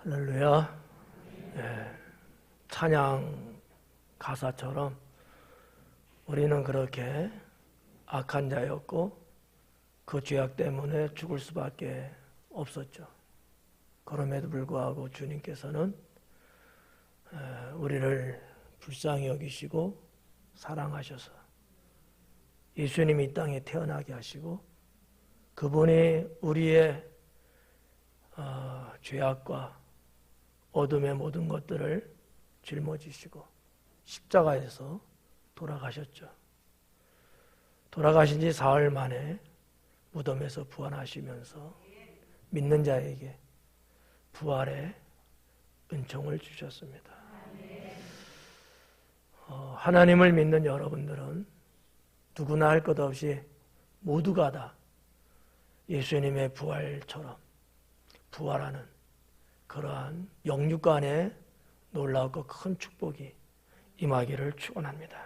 할렐루야. 찬양 가사처럼 우리는 그렇게 악한 자였고 그 죄악 때문에 죽을 수밖에 없었죠. 그럼에도 불구하고 주님께서는 우리를 불쌍히 여기시고 사랑하셔서 예수님이 이 땅에 태어나게 하시고 그분이 우리의 죄악과 어둠의 모든 것들을 짊어지시고 십자가에서 돌아가셨죠. 돌아가신 지 사흘 만에 무덤에서 부활하시면서 믿는 자에게 부활의 은총을 주셨습니다. 하나님을 믿는 여러분들은 누구나 할 것 없이 모두가 다 예수님의 부활처럼 부활하는 그러한 영육간의 놀라우고 큰 축복이 임하기를 축원합니다.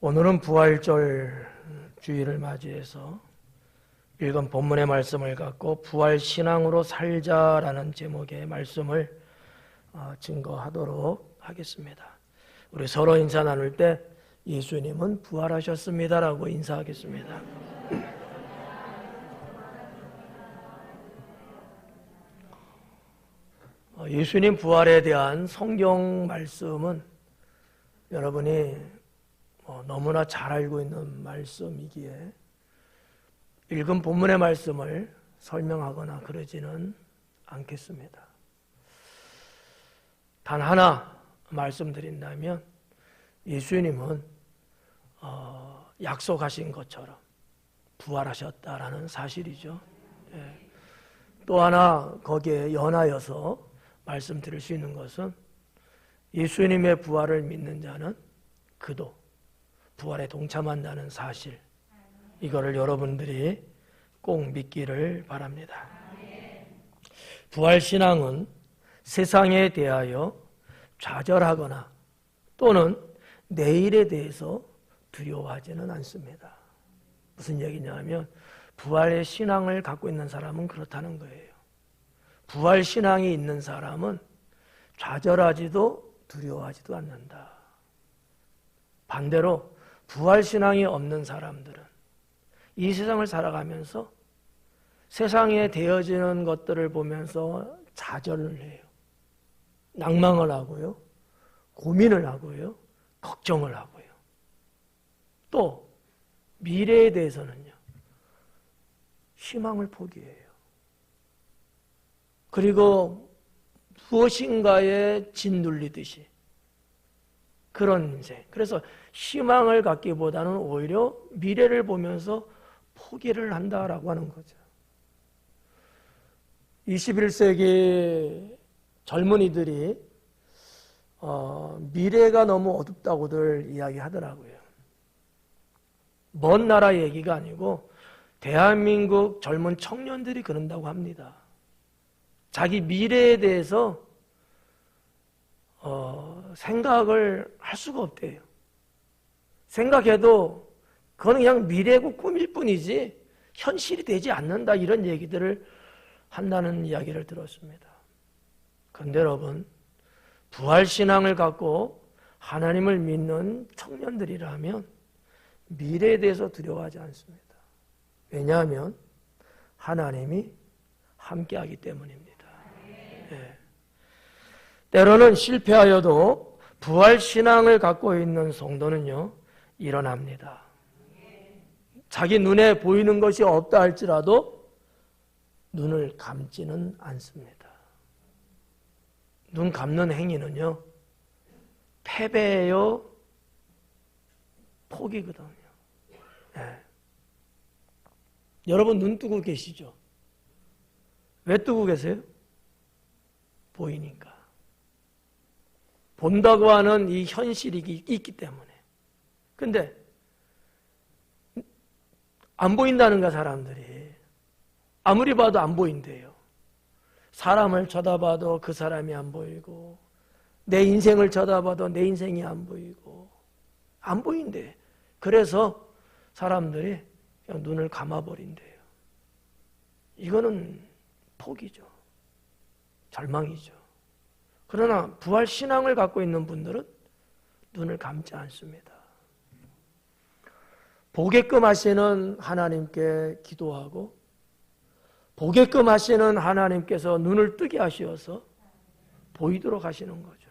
오늘은 부활절 주일을 맞이해서 읽은 본문의 말씀을 갖고 부활신앙으로 살자라는 제목의 말씀을 증거하도록 하겠습니다. 우리 서로 인사 나눌 때 예수님은 부활하셨습니다라고 인사하겠습니다. 예수님 부활에 대한 성경 말씀은 여러분이 너무나 잘 알고 있는 말씀이기에 읽은 본문의 말씀을 설명하거나 그러지는 않겠습니다. 단 하나 말씀드린다면 예수님은 약속하신 것처럼 부활하셨다라는 사실이죠. 또 하나 거기에 연하여서 말씀드릴 수 있는 것은 예수님의 부활을 믿는 자는 그도 부활에 동참한다는 사실, 이거를 여러분들이 꼭 믿기를 바랍니다. 부활신앙은 세상에 대하여 좌절하거나 또는 내일에 대해서 두려워하지는 않습니다. 무슨 얘기냐면 부활의 신앙을 갖고 있는 사람은 그렇다는 거예요. 부활신앙이 있는 사람은 좌절하지도 두려워하지도 않는다. 반대로 부활신앙이 없는 사람들은 이 세상을 살아가면서 세상에 되어지는 것들을 보면서 좌절을 해요. 낭망을 하고요. 고민을 하고요. 걱정을 하고요. 또 미래에 대해서는요. 희망을 포기해요. 그리고 무엇인가에 짓눌리듯이 그런 인생. 그래서 희망을 갖기보다는 오히려 미래를 보면서 포기를 한다라고 하는 거죠. 21세기 젊은이들이 미래가 너무 어둡다고들 이야기하더라고요. 먼 나라 얘기가 아니고 대한민국 젊은 청년들이 그런다고 합니다. 자기 미래에 대해서 생각을 할 수가 없대요. 생각해도 그건 그냥 미래고 꿈일 뿐이지 현실이 되지 않는다, 이런 얘기들을 한다는 이야기를 들었습니다. 그런데 여러분, 부활신앙을 갖고 하나님을 믿는 청년들이라면 미래에 대해서 두려워하지 않습니다. 왜냐하면 하나님이 함께하기 때문입니다. 때로는 실패하여도 부활신앙을 갖고 있는 성도는요, 일어납니다. 자기 눈에 보이는 것이 없다 할지라도 눈을 감지는 않습니다. 눈 감는 행위는요, 패배요, 포기거든요. 여러분 눈 뜨고 계시죠? 왜 뜨고 계세요? 보이니까. 본다고 하는 이 현실이 있기 때문에. 근데 안 보인다는가, 사람들이. 아무리 봐도 안 보인대요. 사람을 쳐다봐도 그 사람이 안 보이고, 내 인생을 쳐다봐도 내 인생이 안 보이고, 안 보인대. 그래서 사람들이 그냥 눈을 감아버린대요. 이거는 포기죠. 절망이죠. 그러나 부활 신앙을 갖고 있는 분들은 눈을 감지 않습니다. 보게끔 하시는 하나님께 기도하고 보게끔 하시는 하나님께서 눈을 뜨게 하셔서 보이도록 하시는 거죠.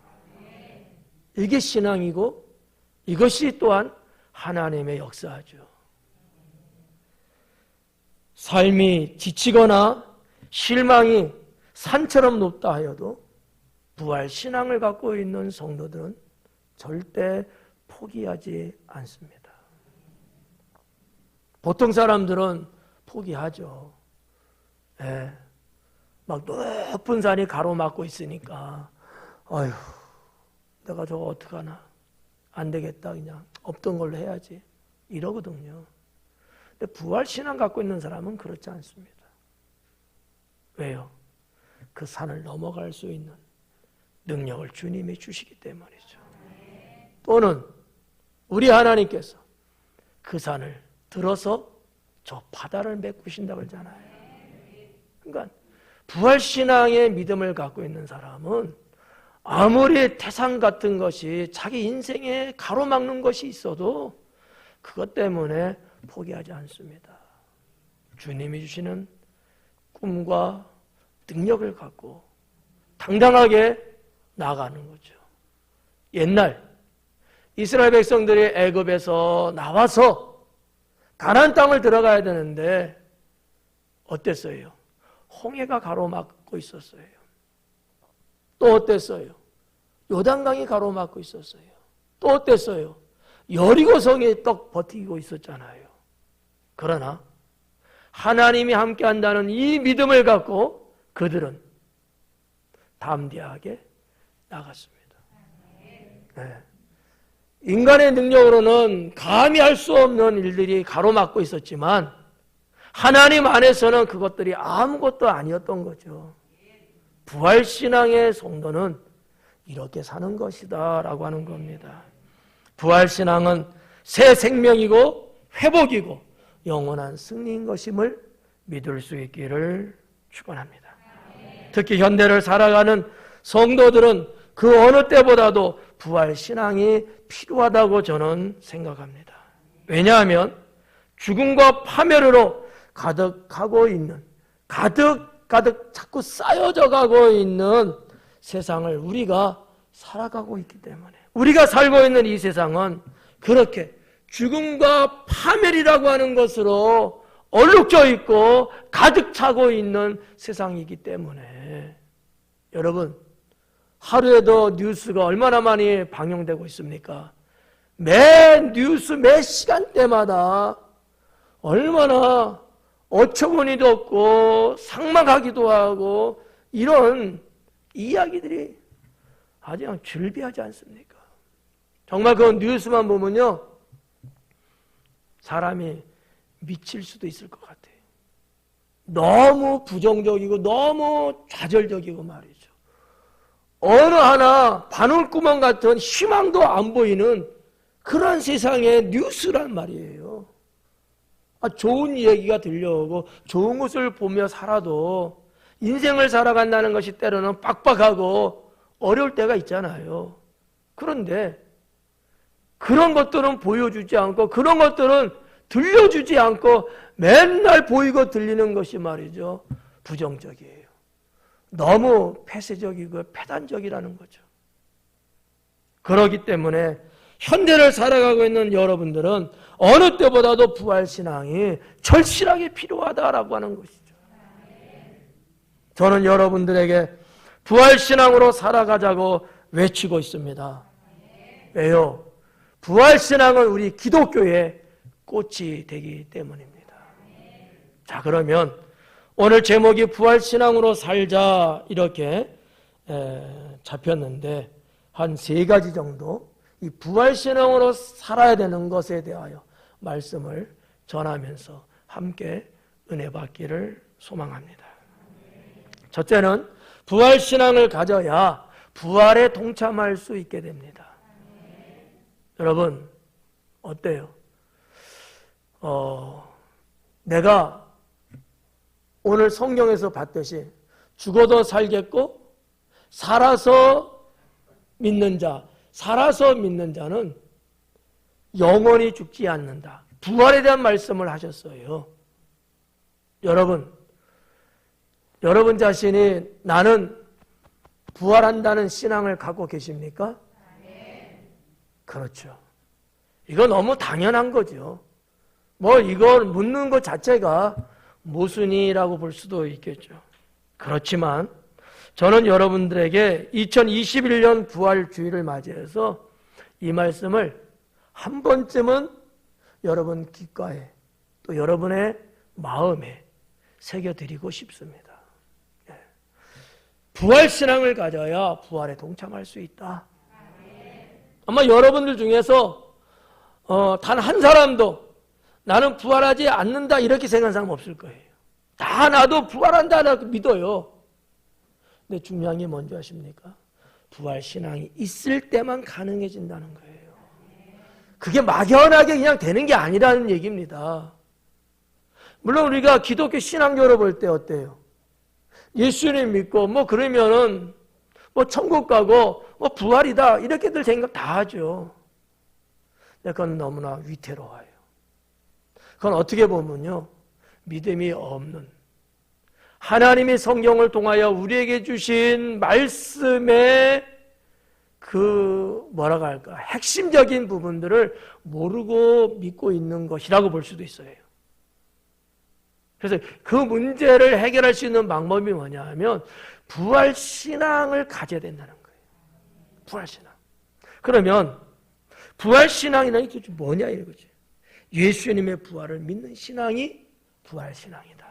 이게 신앙이고 이것이 또한 하나님의 역사죠. 삶이 지치거나 실망이 산처럼 높다 하여도 부활 신앙을 갖고 있는 성도들은 절대 포기하지 않습니다. 보통 사람들은 포기하죠. 예. 막 높은 산이 가로막고 있으니까 아휴 내가 저거 어떡하나 안 되겠다 그냥 없던 걸로 해야지 이러거든요. 근데 부활 신앙 갖고 있는 사람은 그렇지 않습니다. 왜요? 그 산을 넘어갈 수 있는 능력을 주님이 주시기 때문이죠. 또는 우리 하나님께서 그 산을 들어서 저 바다를 메꾸신다고 그러잖아요. 그러니까 부활신앙의 믿음을 갖고 있는 사람은 아무리 태산 같은 것이 자기 인생에 가로막는 것이 있어도 그것 때문에 포기하지 않습니다. 주님이 주시는 꿈과 능력을 갖고 당당하게 나아가는 거죠. 옛날 이스라엘 백성들이 애굽에서 나와서 가나안 땅을 들어가야 되는데 어땠어요? 홍해가 가로막고 있었어요. 또 어땠어요? 요단강이 가로막고 있었어요. 또 어땠어요? 여리고성이 떡 버티고 있었잖아요. 그러나 하나님이 함께한다는 이 믿음을 갖고 그들은 담대하게 나갔습니다. 네. 인간의 능력으로는 감히 할 수 없는 일들이 가로막고 있었지만 하나님 안에서는 그것들이 아무것도 아니었던 거죠. 부활신앙의 성도는 이렇게 사는 것이다 라고 하는 겁니다. 부활신앙은 새 생명이고 회복이고 영원한 승리인 것임을 믿을 수 있기를 축원합니다. 특히 현대를 살아가는 성도들은 그 어느 때보다도 부활신앙이 필요하다고 저는 생각합니다. 왜냐하면 죽음과 파멸으로 가득하고 있는 가득 자꾸 쌓여져 가고 있는 세상을 우리가 살아가고 있기 때문에 우리가 살고 있는 이 세상은 그렇게 죽음과 파멸이라고 하는 것으로 얼룩져 있고 가득 차고 있는 세상이기 때문에 여러분 하루에도 뉴스가 얼마나 많이 방영되고 있습니까? 매 뉴스 매 시간대마다 얼마나 어처구니도 없고 삭막하기도 하고 이런 이야기들이 아주 그냥 즐비하지 않습니까? 정말 그 뉴스만 보면요 사람이 미칠 수도 있을 것 같아요. 너무 부정적이고 너무 좌절적이고 말이죠. 어느 하나 바늘구멍 같은 희망도 안 보이는 그런 세상의 뉴스란 말이에요. 좋은 얘기가 들려오고 좋은 것을 보며 살아도 인생을 살아간다는 것이 때로는 빡빡하고 어려울 때가 있잖아요. 그런데 그런 것들은 보여주지 않고 그런 것들은 들려주지 않고 맨날 보이고 들리는 것이 말이죠. 부정적이에요. 너무 폐쇄적이고 패단적이라는 거죠. 그렇기 때문에 현대를 살아가고 있는 여러분들은 어느 때보다도 부활신앙이 절실하게 필요하다라고 하는 것이죠. 저는 여러분들에게 부활신앙으로 살아가자고 외치고 있습니다. 왜요? 부활신앙은 우리 기독교의 꽃이 되기 때문입니다. 자, 그러면 오늘 제목이 부활신앙으로 살자 이렇게 잡혔는데 한 3가지 정도 이 부활신앙으로 살아야 되는 것에 대하여 말씀을 전하면서 함께 은혜 받기를 소망합니다. 첫째는 부활신앙을 가져야 부활에 동참할 수 있게 됩니다. 여러분 어때요? 내가 오늘 성경에서 봤듯이 죽어도 살겠고 살아서 믿는 자는 영원히 죽지 않는다. 부활에 대한 말씀을 하셨어요. 여러분 자신이 나는 부활한다는 신앙을 갖고 계십니까? 그렇죠. 이거 너무 당연한 거죠. 이걸 묻는 것 자체가 모순이라고 볼 수도 있겠죠. 그렇지만 저는 여러분들에게 2021년 부활주의를 맞이해서 이 말씀을 한 번쯤은 여러분 귓가에 또 여러분의 마음에 새겨드리고 싶습니다. 부활신앙을 가져야 부활에 동참할 수 있다. 아마 여러분들 중에서 단 한 사람도 나는 부활하지 않는다 이렇게 생각하는 사람 없을 거예요. 다 나도 부활한다 라고 믿어요. 근데 중요한 게 뭔지 아십니까? 부활신앙이 있을 때만 가능해진다는 거예요. 그게 막연하게 그냥 되는 게 아니라는 얘기입니다. 물론 우리가 기독교 신앙적으로 볼 때 어때요? 예수님 믿고 그러면은 천국 가고 부활이다 이렇게들 생각 다 하죠. 근데 그건 너무나 위태로워요. 그건 어떻게 보면요, 믿음이 없는, 하나님이 성경을 통하여 우리에게 주신 말씀의 핵심적인 부분들을 모르고 믿고 있는 것이라고 볼 수도 있어요. 그래서 그 문제를 해결할 수 있는 방법이 뭐냐 하면 부활신앙을 가져야 된다는 거예요. 부활신앙. 그러면 부활신앙이라는 게 뭐냐 이거지. 예수님의 부활을 믿는 신앙이 부활신앙이다.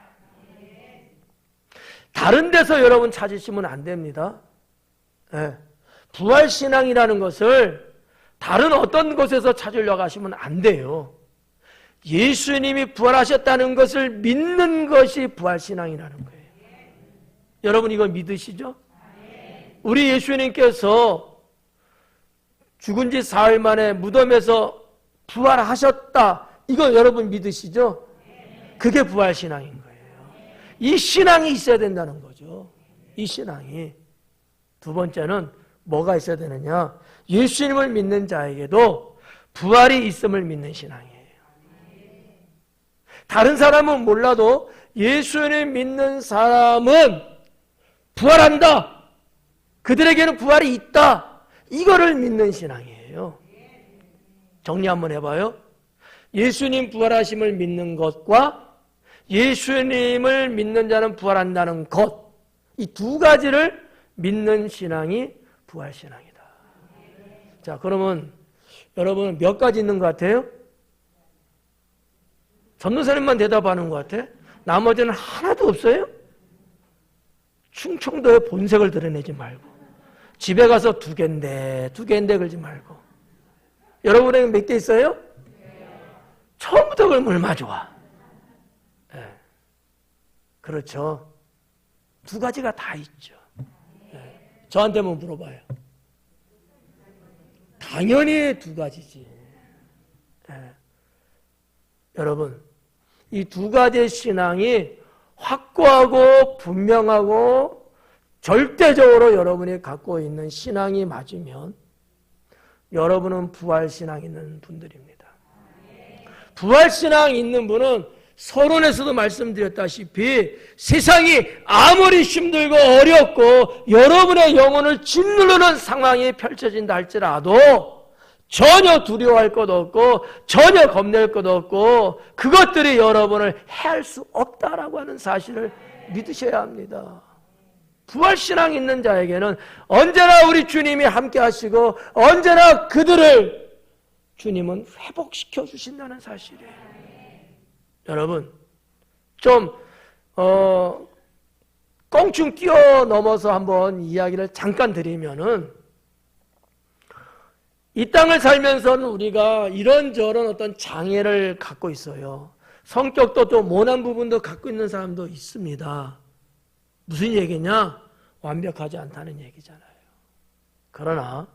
다른 데서 여러분 찾으시면 안 됩니다. 네. 부활신앙이라는 것을 다른 어떤 곳에서 찾으려고 하시면 안 돼요. 예수님이 부활하셨다는 것을 믿는 것이 부활신앙이라는 거예요. 여러분 이거 믿으시죠? 우리 예수님께서 죽은 지 사흘 만에 무덤에서 부활하셨다. 이거 여러분 믿으시죠? 그게 부활신앙인 거예요. 이 신앙이 있어야 된다는 거죠. 이 신앙이. 두 번째는 뭐가 있어야 되느냐? 예수님을 믿는 자에게도 부활이 있음을 믿는 신앙이에요. 다른 사람은 몰라도 예수님 믿는 사람은 부활한다. 그들에게는 부활이 있다. 이거를 믿는 신앙이에요. 정리 한번 해봐요. 예수님 부활하심을 믿는 것과 예수님을 믿는 자는 부활한다는 것, 이 두 가지를 믿는 신앙이 부활신앙이다. 자, 그러면 여러분 몇 가지 있는 것 같아요? 전도사님만 대답하는 것 같아? 나머지는 하나도 없어요? 충청도의 본색을 드러내지 말고 집에 가서 두 개인데 걸지 말고. 여러분에게 몇 개 있어요? 처음부터 그럼 얼마나 좋아. 네. 그렇죠. 두 가지가 다 있죠. 네. 저한테 한번 물어봐요. 당연히 두 가지지. 네. 여러분 이 두 가지의 신앙이 확고하고 분명하고 절대적으로 여러분이 갖고 있는 신앙이 맞으면 여러분은 부활신앙 있는 분들입니다. 부활신앙 있는 분은 서론에서도 말씀드렸다시피 세상이 아무리 힘들고 어렵고 여러분의 영혼을 짓누르는 상황이 펼쳐진다 할지라도 전혀 두려워할 것 없고 전혀 겁낼 것 없고 그것들이 여러분을 해할 수 없다라고 하는 사실을 믿으셔야 합니다. 부활신앙 있는 자에게는 언제나 우리 주님이 함께 하시고 언제나 그들을 주님은 회복시켜 주신다는 사실이에요. 여러분 좀 껑충 뛰어넘어서 한번 이야기를 잠깐 드리면은 이 땅을 살면서는 우리가 이런저런 어떤 장애를 갖고 있어요. 성격도 좀 모난 부분도 갖고 있는 사람도 있습니다. 무슨 얘기냐? 완벽하지 않다는 얘기잖아요. 그러나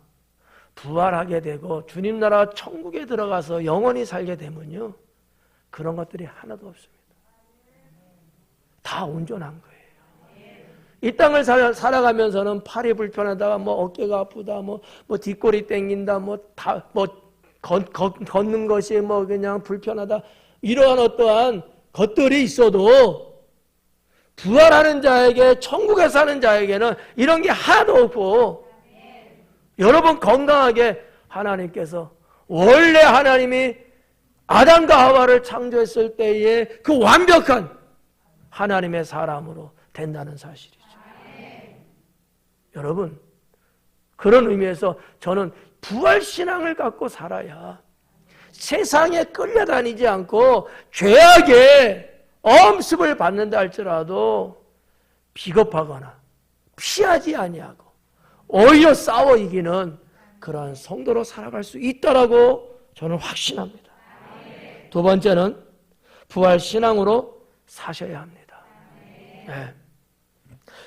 부활하게 되고 주님 나라 천국에 들어가서 영원히 살게 되면요, 그런 것들이 하나도 없습니다. 다 온전한 거예요. 이 땅을 살아가면서는 팔이 불편하다, 뭐 어깨가 아프다, 뭐 뒷골이 땡긴다, 걷는 것이 뭐 그냥 불편하다, 이러한 어떠한 것들이 있어도 부활하는 자에게, 천국에 사는 자에게는 이런 게 하나도 없고, 여러분 건강하게 하나님께서 원래 하나님이 아담과 하와를 창조했을 때에 그 완벽한 하나님의 사람으로 된다는 사실이죠. 여러분, 그런 의미에서 저는 부활신앙을 갖고 살아야 세상에 끌려다니지 않고 죄악의 엄습을 받는다 할지라도 비겁하거나 피하지 아니하고 오히려 싸워 이기는 그러한 성도로 살아갈 수 있다라고 저는 확신합니다. 두 번째는 부활신앙으로 사셔야 합니다. 네.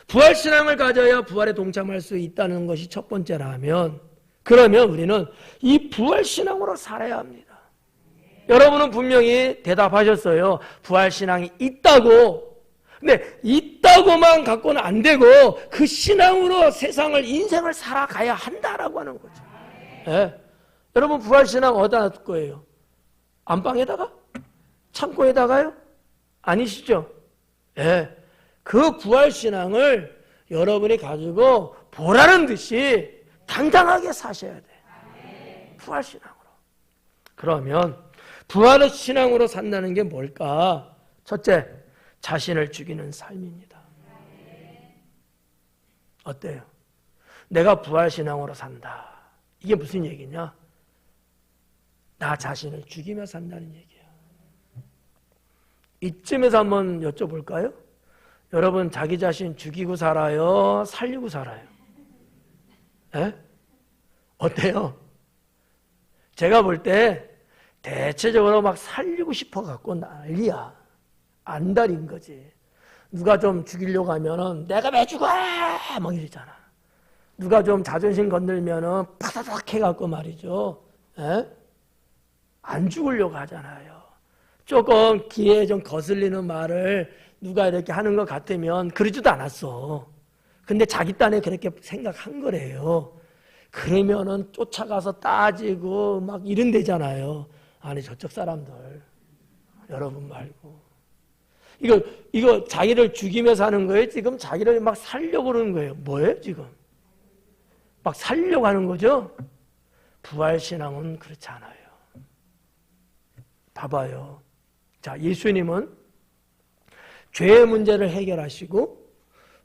부활신앙을 가져야 부활에 동참할 수 있다는 것이 첫 번째라면, 그러면 우리는 이 부활신앙으로 살아야 합니다. 여러분은 분명히 대답하셨어요. 부활신앙이 있다고. 근데 있다고만 갖고는 안 되고 그 신앙으로 세상을, 인생을 살아가야 한다라고 하는 거죠. 네. 여러분 부활신앙 어디다 놔둘 거예요? 안방에다가? 창고에다가요? 아니시죠? 네. 그 부활신앙을 여러분이 가지고 보라는 듯이 당당하게 사셔야 돼요. 부활신앙으로. 그러면 부활의 신앙으로 산다는 게 뭘까? 첫째, 자신을 죽이는 삶입니다. 어때요? 내가 부활신앙으로 산다. 이게 무슨 얘기냐? 나 자신을 죽이며 산다는 얘기예요. 이쯤에서 한번 여쭤볼까요? 여러분 자기 자신 죽이고 살아요? 살리고 살아요? 에? 어때요? 제가 볼 때 대체적으로 막 살리고 싶어 갖고 난리야. 안달인 거지. 누가 좀 죽이려고 하면은 내가 왜 죽어? 막 이러잖아. 누가 좀 자존심 건들면은 파다닥 해갖고 말이죠. 에? 안 죽으려고 하잖아요. 조금 귀에 좀 거슬리는 말을 누가 이렇게 하는 것 같으면 그러지도 않았어. 근데 자기 딴에 그렇게 생각한 거래요. 그러면은 쫓아가서 따지고 막 이런 데잖아요. 아니 저쪽 사람들, 여러분 말고. 이거 자기를 죽이며 사는 거예요? 지금 자기를 막 살려고 그러는 거예요. 뭐예요 지금? 막 살려고 하는 거죠? 부활신앙은 그렇지 않아요. 봐봐요. 자, 예수님은 죄의 문제를 해결하시고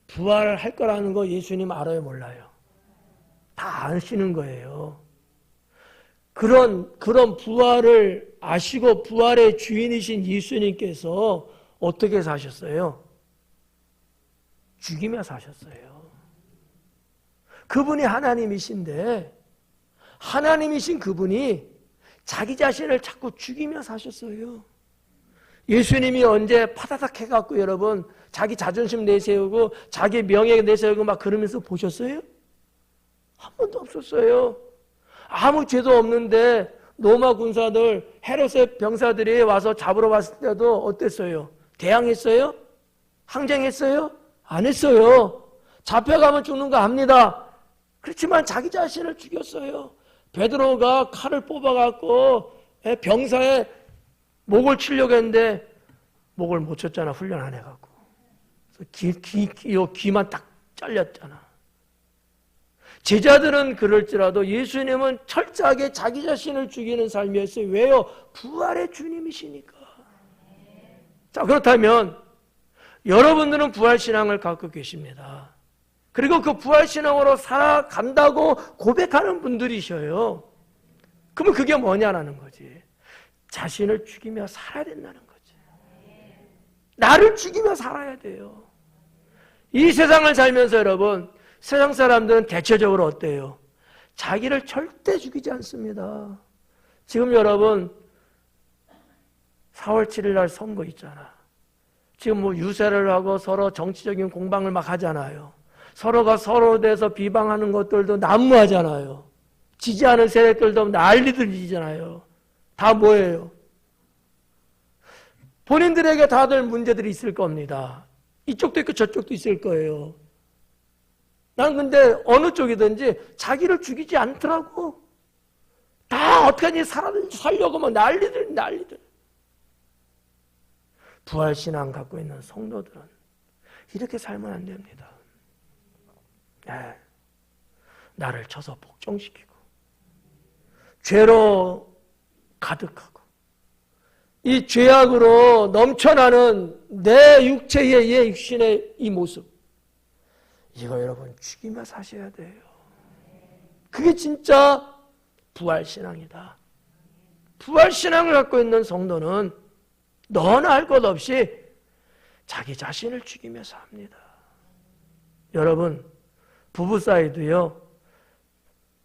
부활을 할 거라는 거 예수님 알아요, 몰라요? 다 아시는 거예요. 그런 부활을 아시고 부활의 주인이신 예수님께서 어떻게 사셨어요? 죽이며 사셨어요. 그분이 하나님이신데 하나님이신 그분이 자기 자신을 자꾸 죽이며 사셨어요. 예수님이 언제 파다닥 해갖고 여러분 자기 자존심 내세우고 자기 명예 내세우고 막 그러면서 보셨어요? 한 번도 없었어요. 아무 죄도 없는데 로마 군사들, 헤롯의 병사들이 와서 잡으러 왔을 때도 어땠어요? 대항했어요? 항쟁했어요? 안 했어요. 잡혀가면 죽는 거 압니다. 그렇지만 자기 자신을 죽였어요. 베드로가 칼을 뽑아갖고 병사의 목을 치려고 했는데 목을 못 쳤잖아. 훈련 안 해갖고. 귀만 딱 잘렸잖아. 제자들은 그럴지라도 예수님은 철저하게 자기 자신을 죽이는 삶이었어요. 왜요? 부활의 주님이시니까. 자, 그렇다면 여러분들은 부활신앙을 갖고 계십니다. 그리고 그 부활신앙으로 살아간다고 고백하는 분들이셔요. 그러면 그게 뭐냐라는 거지. 자신을 죽이며 살아야 된다는 거지. 나를 죽이며 살아야 돼요. 이 세상을 살면서 여러분, 세상 사람들은 대체적으로 어때요? 자기를 절대 죽이지 않습니다. 지금 여러분 4월 7일 날 선거 있잖아. 지금 뭐 유세를 하고 서로 정치적인 공방을 막 하잖아요. 서로가 서로 대해서 비방하는 것들도 난무하잖아요. 지지하는 세력들도 난리들이잖아요. 다 뭐예요? 본인들에게 다들 문제들이 있을 겁니다. 이쪽도 있고 저쪽도 있을 거예요. 난 근데 어느 쪽이든지 자기를 죽이지 않더라고. 다 어떡하니 살려고 막 난리들. 부활신앙 갖고 있는 성도들은 이렇게 살면 안 됩니다. 네. 나를 쳐서 복종시키고 죄로 가득하고 이 죄악으로 넘쳐나는 내 육체의 육신의 이 모습, 이거 여러분 죽이며 사셔야 돼요. 그게 진짜 부활신앙이다. 부활신앙을 갖고 있는 성도는 너나 할 것 없이 자기 자신을 죽이며 삽니다. 여러분, 부부 사이도요,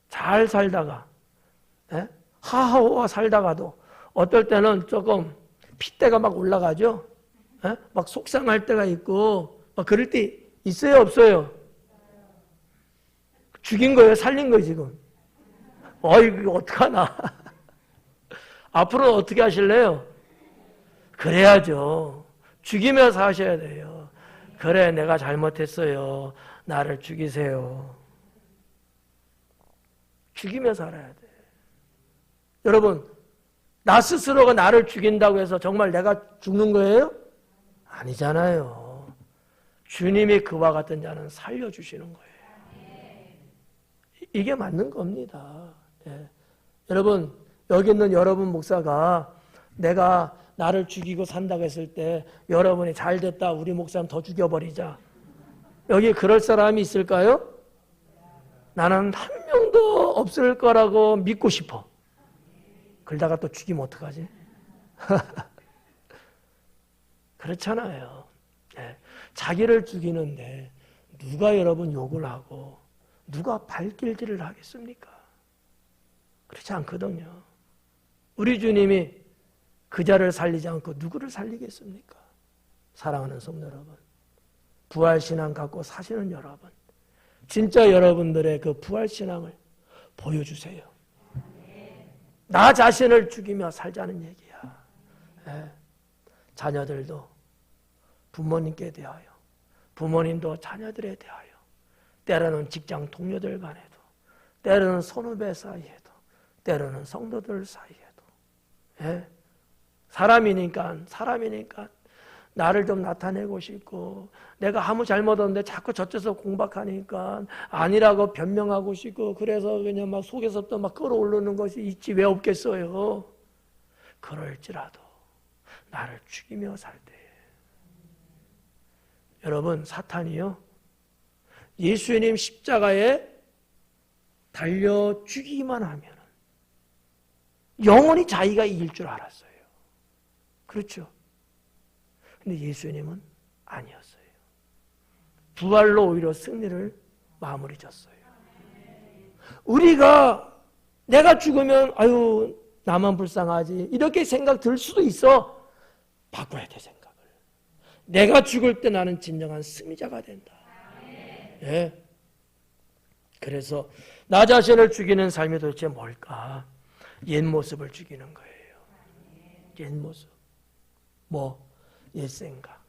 잘 살다가, 하하호화 살다가도 어떨 때는 조금 핏대가 막 올라가죠? 막 속상할 때가 있고, 막 그럴 때 있어요, 없어요? 죽인 거예요, 살린 거예요, 지금? 이거 어떡하나. 앞으로 어떻게 하실래요? 그래야죠. 죽이며 사셔야 돼요. 그래, 내가 잘못했어요. 나를 죽이세요. 죽이며 살아야 돼. 여러분, 나 스스로가 나를 죽인다고 해서 정말 내가 죽는 거예요? 아니잖아요. 주님이 그와 같은 자는 살려주시는 거예요. 이게 맞는 겁니다. 예. 여러분, 여기 있는 여러분 목사가 내가 나를 죽이고 산다고 했을 때 여러분이 잘 됐다, 우리 목사님 더 죽여버리자. 여기 그럴 사람이 있을까요? 나는 한 명도 없을 거라고 믿고 싶어. 그러다가 또 죽이면 어떡하지? 그렇잖아요. 네. 자기를 죽이는데 누가 여러분 욕을 하고 누가 발길질을 하겠습니까? 그렇지 않거든요. 우리 주님이 그 자를 살리지 않고 누구를 살리겠습니까? 사랑하는 성도 여러분, 부활신앙 갖고 사시는 여러분, 진짜 여러분들의 그 부활신앙을 보여주세요. 나 자신을 죽이며 살자는 얘기야. 예. 자녀들도 부모님께 대하여, 부모님도 자녀들에 대하여, 때로는 직장 동료들 간에도, 때로는 선후배 사이에도, 때로는 성도들 사이에도, 예. 사람이니까 나를 좀 나타내고 싶고, 내가 아무 잘못 없는데 자꾸 저쪽에서 공박하니까 아니라고 변명하고 싶고, 그래서 그냥 막 속에서부터 막 끌어오르는 것이 있지 왜 없겠어요? 그럴지라도 나를 죽이며 살 때, 여러분, 사탄이요, 예수님 십자가에 달려 죽이기만 하면 영원히 자기가 이길 줄 알았어요. 그렇죠? 근데 예수님은 아니었어요. 부활로 오히려 승리를 마무리 졌어요. 우리가 내가 죽으면 아유 나만 불쌍하지 이렇게 생각 들 수도 있어. 바꿔야 돼, 생각을. 내가 죽을 때 나는 진정한 승리자가 된다. 예. 그래서 나 자신을 죽이는 삶이 도대체 뭘까? 옛 모습을 죽이는 거예요. 옛 모습. 옛 생각.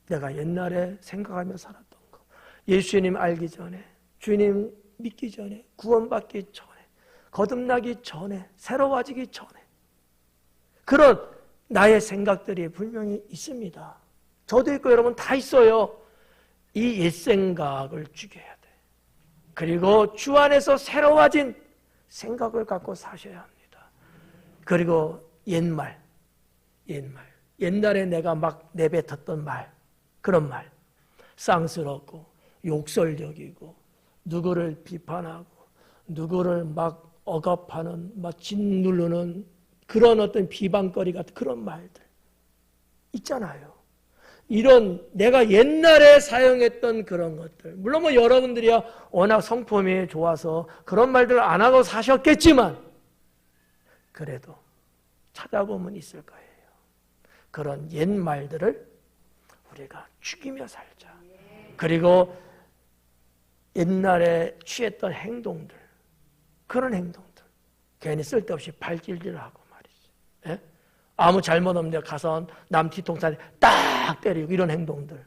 내가 옛날에 생각하며 살았던 거. 예수님 알기 전에, 주님 믿기 전에, 구원받기 전에, 거듭나기 전에, 새로워지기 전에. 그런 나의 생각들이 분명히 있습니다. 저도 있고 여러분 다 있어요. 이 옛 생각을 죽여야 돼. 그리고 주 안에서 새로워진 생각을 갖고 사셔야 합니다. 그리고 옛말. 옛날에 내가 막 내뱉었던 말, 그런 말, 쌍스럽고 욕설적이고 누구를 비판하고 누구를 막 억압하는, 막 짓누르는 그런 어떤 비방거리 같은 그런 말들 있잖아요. 이런 내가 옛날에 사용했던 그런 것들, 물론 여러분들이야 워낙 성품이 좋아서 그런 말들을 안 하고 사셨겠지만 그래도 찾아보면 있을 거예요. 그런 옛 말들을 우리가 죽이며 살자. 그리고 옛날에 취했던 행동들, 그런 행동들, 괜히 쓸데없이 발길질하고 말이지. 예? 아무 잘못 없는데 가서 남 뒤통수에 딱 때리고 이런 행동들,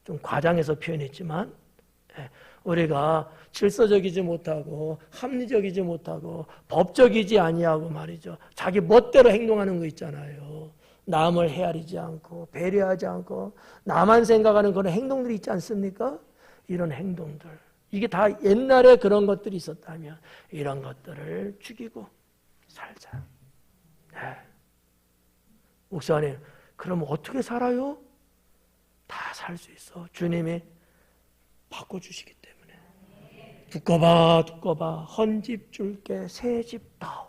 좀 과장해서 표현했지만, 예. 우리가 질서적이지 못하고 합리적이지 못하고 법적이지 아니하고 말이죠. 자기 멋대로 행동하는 거 있잖아요. 남을 헤아리지 않고 배려하지 않고 나만 생각하는 그런 행동들이 있지 않습니까? 이런 행동들. 이게 다 옛날에 그런 것들이 있었다면 이런 것들을 죽이고 살자. 네. 목사님, 그럼 어떻게 살아요? 다 살 수 있어. 주님이 바꿔주시기 때문에. 두꺼봐 헌집 줄게 새집 다오.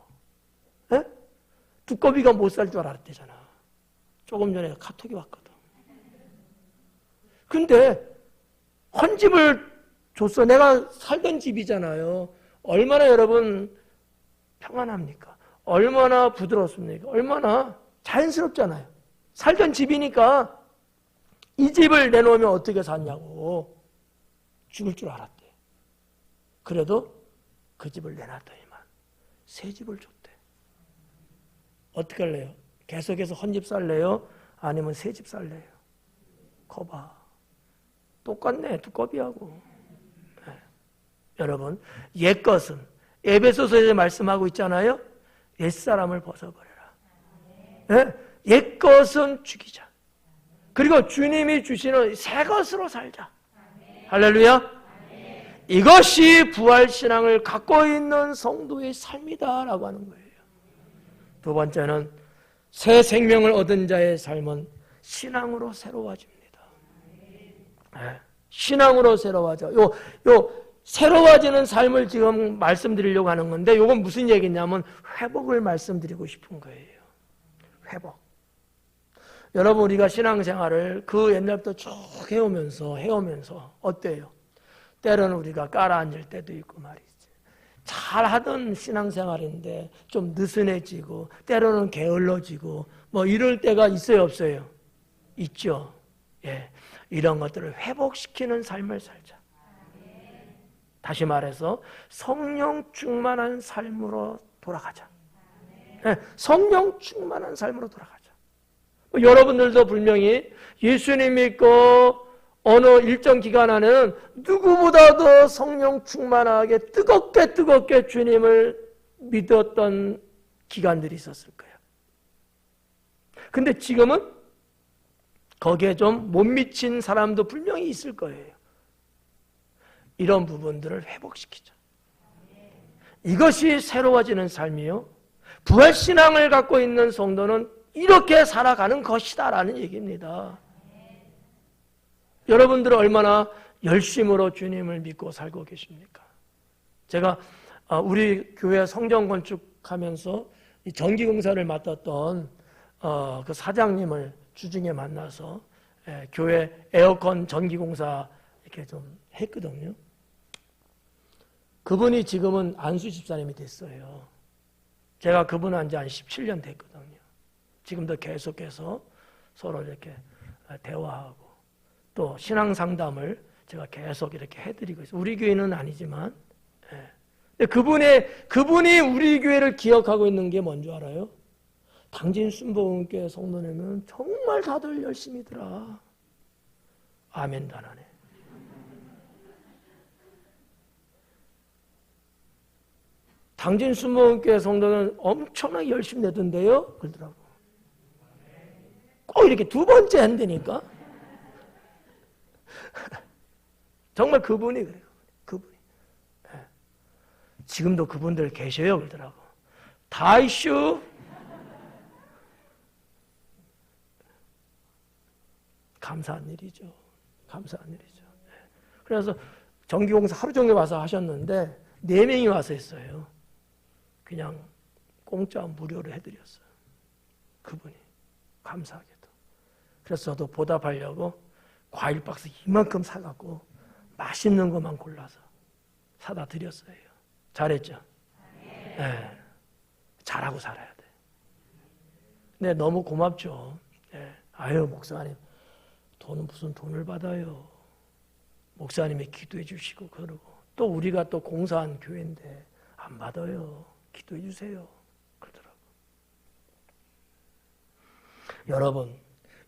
에? 두꺼비가 못 살 줄 알았대잖아. 조금 전에 카톡이 왔거든. 근데 헌집을 줬어. 내가 살던 집이잖아요. 얼마나 여러분 평안합니까? 얼마나 부드럽습니까? 얼마나 자연스럽잖아요. 살던 집이니까 이 집을 내놓으면 어떻게 샀냐고 죽을 줄 알았대. 그래도 그 집을 내놨더니만 새 집을 줬대. 어떻게 할래요? 계속해서 헌집 살래요? 아니면 새 집 살래요? 거봐. 똑같네, 두꺼비하고. 네. 여러분, 옛것은 에베소서에 말씀하고 있잖아요. 옛사람을 벗어버려라. 네? 옛것은 죽이자. 그리고 주님이 주시는 새 것으로 살자. 할렐루야. 이것이 부활신앙을 갖고 있는 성도의 삶이다라고 하는 거예요. 두 번째는 새 생명을 얻은 자의 삶은 신앙으로 새로워집니다. 네. 신앙으로 새로워져. 요 새로워지는 삶을 지금 말씀드리려고 하는 건데, 요건 무슨 얘기냐면 회복을 말씀드리고 싶은 거예요. 회복. 여러분, 우리가 신앙생활을 그 옛날부터 쭉 해오면서 어때요? 때로는 우리가 깔아앉을 때도 있고 말이지. 잘하던 신앙생활인데 좀 느슨해지고 때로는 게을러지고 뭐 이럴 때가 있어요, 없어요? 있죠. 예, 이런 것들을 회복시키는 삶을 살자. 다시 말해서 성령 충만한 삶으로 돌아가자. 예, 성령 충만한 삶으로 돌아가자. 여러분들도 분명히 예수님 믿고 어느 일정 기간 안에는 누구보다도 성령 충만하게 뜨겁게 주님을 믿었던 기간들이 있었을 거예요. 근데 지금은 거기에 좀 못 미친 사람도 분명히 있을 거예요. 이런 부분들을 회복시키자. 이것이 새로워지는 삶이요. 부활신앙을 갖고 있는 성도는 이렇게 살아가는 것이다라는 얘기입니다. 여러분들은 얼마나 열심으로 주님을 믿고 살고 계십니까? 제가 우리 교회 성전 건축하면서 전기공사를 맡았던 그 사장님을 주중에 만나서 교회 에어컨 전기공사 이렇게 좀 했거든요. 그분이 지금은 안수 집사님이 됐어요. 제가 그분 한 지 한 17년 됐거든요. 지금도 계속해서 서로 이렇게 대화하고 또 신앙 상담을 제가 계속 이렇게 해드리고 있어요. 우리 교회는 아니지만, 그분이 우리 교회를 기억하고 있는 게 뭔지 알아요? 당진 순복음교회 성도님은 정말 다들 열심히더라. 아멘 단하네. 당진 순복음교회 성도는 엄청나게 열심히 내던데요? 그러더라고. 꼭 이렇게 두 번째 한다니까? 정말 그분이 그래요. 그분이. 네. 지금도 그분들 계셔요. 그러더라고. 다이슈. 감사한 일이죠. 감사한 일이죠. 네. 그래서 전기공사 하루 종일 와서 하셨는데 4명이 와서 했어요. 그냥 공짜 무료로 해드렸어요. 그분이. 감사하게도. 그래서 저도 보답하려고 과일 박스 이만큼 사갖고 맛있는 것만 골라서 사다 드렸어요. 잘했죠? 네. 잘하고 살아야 돼. 네, 너무 고맙죠. 네. 아유, 목사님, 돈은 무슨 돈을 받아요. 목사님이 기도해 주시고 그러고 또 우리가 또 공사한 교회인데 안 받아요. 기도해 주세요. 그러더라고. 여러분,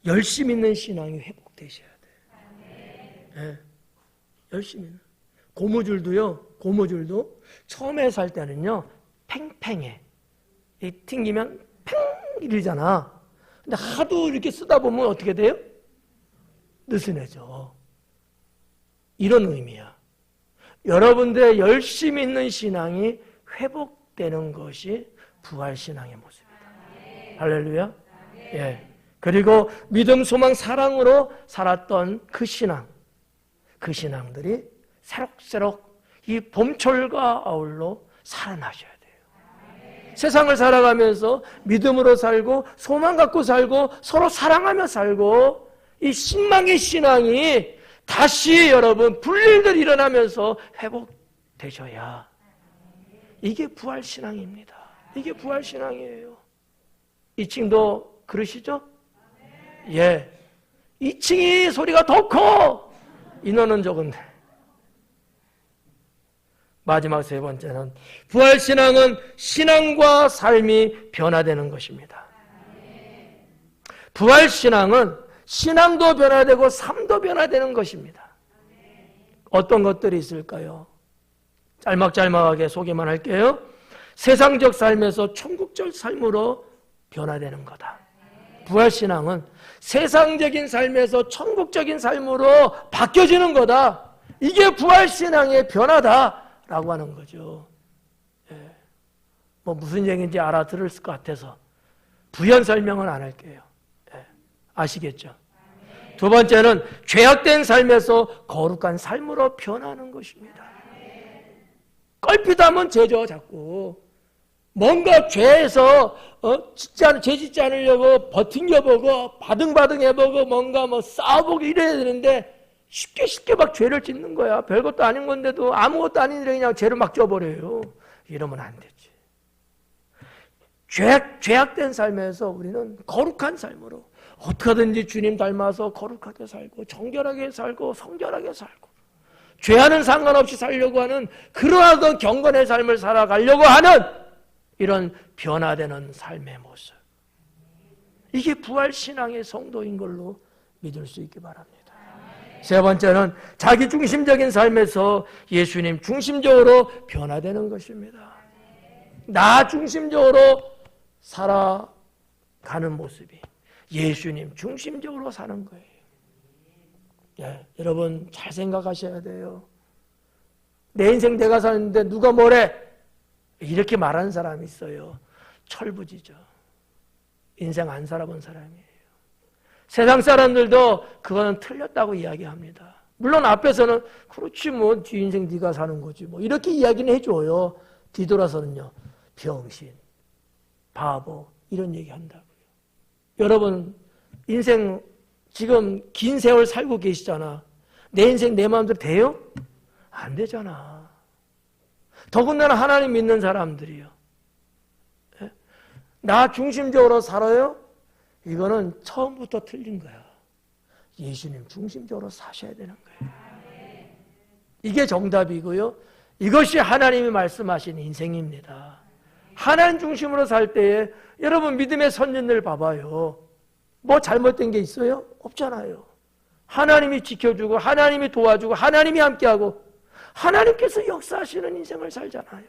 열심 있는 신앙이 회복되셔야 돼요. 네. 열심히는. 고무줄도 처음에 살 때는요, 팽팽해. 이 튕기면 팽 이러잖아. 근데 하도 이렇게 쓰다 보면 어떻게 돼요? 느슨해져. 이런 의미야. 여러분들의 열심히 있는 신앙이 회복되는 것이 부활신앙의 모습이다. 할렐루야. 예. 그리고 믿음, 소망, 사랑으로 살았던 그 신앙들이 새록새록 이 봄철과 아울러 살아나셔야 돼요. 세상을 살아가면서 믿음으로 살고 소망 갖고 살고 서로 사랑하며 살고 이 신망의 신앙이 다시 여러분 불일들 일어나면서 회복되셔야 이게 부활신앙입니다. 이게 부활신앙이에요. 2층도 그러시죠? 예. 2층이 소리가 더 커! 인원은 적은데. 마지막 세 번째는 부활신앙은 신앙과 삶이 변화되는 것입니다. 부활신앙은 신앙도 변화되고 삶도 변화되는 것입니다. 어떤 것들이 있을까요? 짤막짤막하게 소개만 할게요. 세상적 삶에서 천국적 삶으로 변화되는 거다. 부활신앙은 세상적인 삶에서 천국적인 삶으로 바뀌어지는 거다. 이게 부활신앙의 변화다라고 하는 거죠. 예. 뭐 무슨 얘기인지 알아들을 것 같아서 부연 설명은 안 할게요. 예. 아시겠죠? 두 번째는 죄악된 삶에서 거룩한 삶으로 변하는 것입니다. 껄핏하면 죄죠, 자꾸. 뭔가 죄에서 죄 짓지 않으려고 버팅겨보고 바등바등 해보고 뭔가 뭐 싸워보고 이래야 되는데 쉽게 막 죄를 짓는 거야. 별것도 아닌 건데도 아무것도 아닌데 그냥 죄를 막 져버려요. 이러면 안 되지. 죄악된 삶에서 우리는 거룩한 삶으로 어떻게든지 주님 닮아서 거룩하게 살고 정결하게 살고 성결하게 살고 죄와는 상관없이 살려고 하는 그러한 경건의 삶을 살아가려고 하는 이런 변화되는 삶의 모습. 이게 부활신앙의 성도인 걸로 믿을 수 있기 바랍니다. 세 번째는 자기 중심적인 삶에서 예수님 중심적으로 변화되는 것입니다. 나 중심적으로 살아가는 모습이 예수님 중심적으로 사는 거예요. 예, 여러분 잘 생각하셔야 돼요. 내 인생 내가 사는데 누가 뭐래? 이렇게 말하는 사람이 있어요. 철부지죠. 인생 안 살아본 사람이에요. 세상 사람들도 그거는 틀렸다고 이야기합니다. 물론 앞에서는 그렇지 뭐 뒤 인생 네가 사는 거지 뭐 이렇게 이야기는 해줘요. 뒤돌아서는요. 병신, 바보 이런 얘기 한다고요. 여러분 인생 지금 긴 세월 살고 계시잖아. 내 인생 내 마음대로 돼요? 안 되잖아. 더군다나 하나님 믿는 사람들이요. 나 중심적으로 살아요? 이거는 처음부터 틀린 거야. 예수님 중심적으로 사셔야 되는 거예요. 이게 정답이고요. 이것이 하나님이 말씀하신 인생입니다. 하나님 중심으로 살 때에 여러분 믿음의 선진들 봐봐요. 뭐 잘못된 게 있어요? 없잖아요. 하나님이 지켜주고 하나님이 도와주고 하나님이 함께하고 하나님께서 역사하시는 인생을 살잖아요.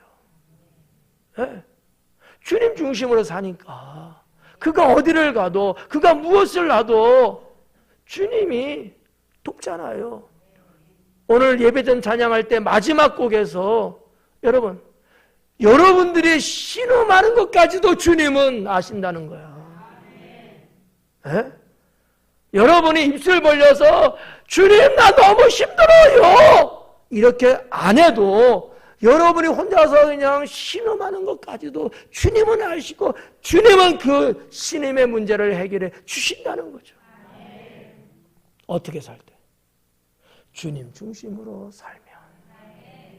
네. 주님 중심으로 사니까 그가 어디를 가도 그가 무엇을 하도 주님이 돕잖아요. 오늘 예배전 찬양할 때 마지막 곡에서 여러분 여러분들이 신음하는 것까지도 주님은 아신다는 거야. 네? 여러분이 입술 벌려서 주님 나 너무 힘들어요 이렇게 안 해도 여러분이 혼자서 그냥 신음하는 것까지도 주님은 아시고 주님은 그 신음의 문제를 해결해 주신다는 거죠. 어떻게 살 때? 주님 중심으로 살면,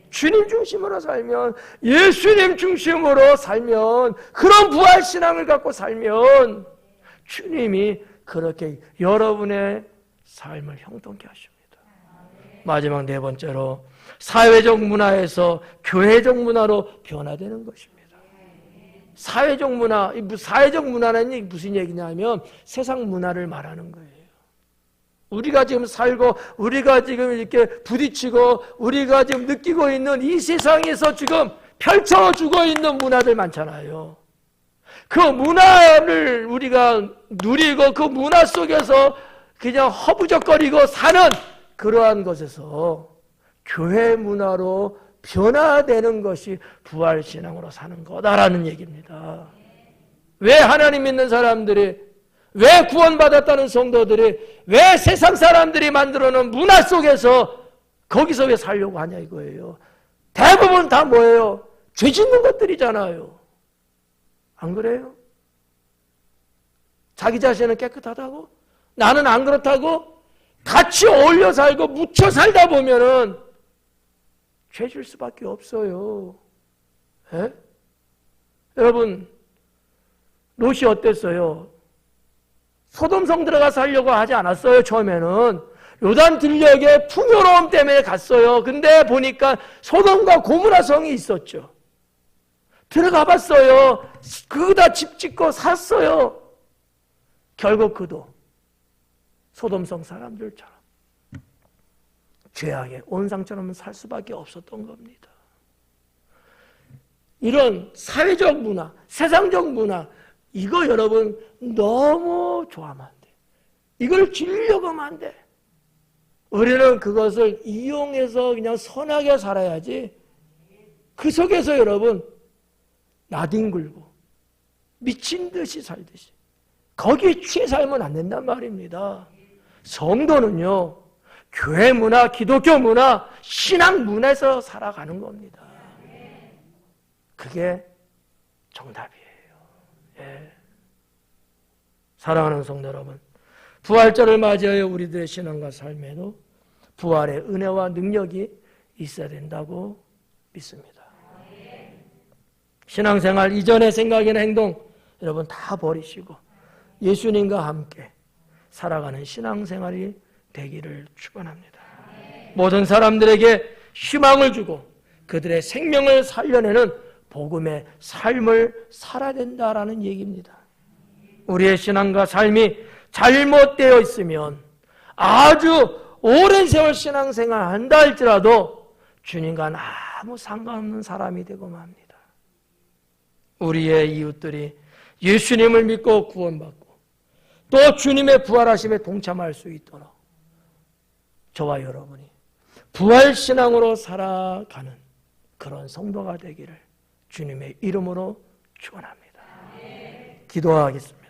주님 중심으로 살면, 예수님 중심으로 살면, 그런 부활신앙을 갖고 살면 주님이 그렇게 여러분의 삶을 형통케 하십니다. 마지막 네 번째로 사회적 문화에서 교회적 문화로 변화되는 것입니다. 사회적 문화는 무슨 얘기냐면 세상 문화를 말하는 거예요. 우리가 지금 살고 우리가 지금 이렇게 부딪히고 우리가 지금 느끼고 있는 이 세상에서 지금 펼쳐주고 있는 문화들 많잖아요. 그 문화를 우리가 누리고 그 문화 속에서 그냥 허부적거리고 사는 그러한 것에서 교회 문화로 변화되는 것이 부활신앙으로 사는 거다라는 얘기입니다. 왜 하나님 믿는 사람들이, 왜 구원받았다는 성도들이, 왜 세상 사람들이 만들어놓은 문화 속에서 거기서 왜 살려고 하냐 이거예요. 대부분 다 뭐예요? 죄 짓는 것들이잖아요. 안 그래요? 자기 자신은 깨끗하다고? 나는 안 그렇다고? 같이 어울려 살고 묻혀 살다 보면은 죄 질 수밖에 없어요. 에? 여러분, 롯이 어땠어요? 소돔성 들어가 살려고 하지 않았어요. 처음에는 요단 들녘에 풍요로움 때문에 갔어요. 근데 보니까 소돔과 고모라 성이 있었죠. 들어가 봤어요. 그거다 집 짓고 샀어요. 결국 그도 소돔성 사람들처럼 죄악의 온상처럼 살 수밖에 없었던 겁니다. 이런 사회적 문화, 세상적 문화, 이거 여러분 너무 좋아하면 안 돼. 이걸 즐기려고 하면 안 돼. 우리는 그것을 이용해서 그냥 선하게 살아야지. 그 속에서 여러분 나뒹굴고 미친 듯이 살듯이 거기에 취해 살면 안 된단 말입니다. 성도는요, 교회 문화, 기독교 문화, 신앙 문화에서 살아가는 겁니다. 그게 정답이에요. 예. 사랑하는 성도 여러분, 부활절을 맞이하여 우리들의 신앙과 삶에도 부활의 은혜와 능력이 있어야 된다고 믿습니다. 신앙생활 이전의 생각이나 행동 여러분 다 버리시고 예수님과 함께 살아가는 신앙생활이 되기를 축원합니다. 모든 사람들에게 희망을 주고 그들의 생명을 살려내는 복음의 삶을 살아야 된다라는 얘기입니다. 우리의 신앙과 삶이 잘못되어 있으면 아주 오랜 세월 신앙생활 한다 할지라도 주님과 아무 상관없는 사람이 되고 맙니다. 우리의 이웃들이 예수님을 믿고 구원받고 또 주님의 부활하심에 동참할 수 있도록 저와 여러분이 부활신앙으로 살아가는 그런 성도가 되기를 주님의 이름으로 축원합니다. 기도하겠습니다.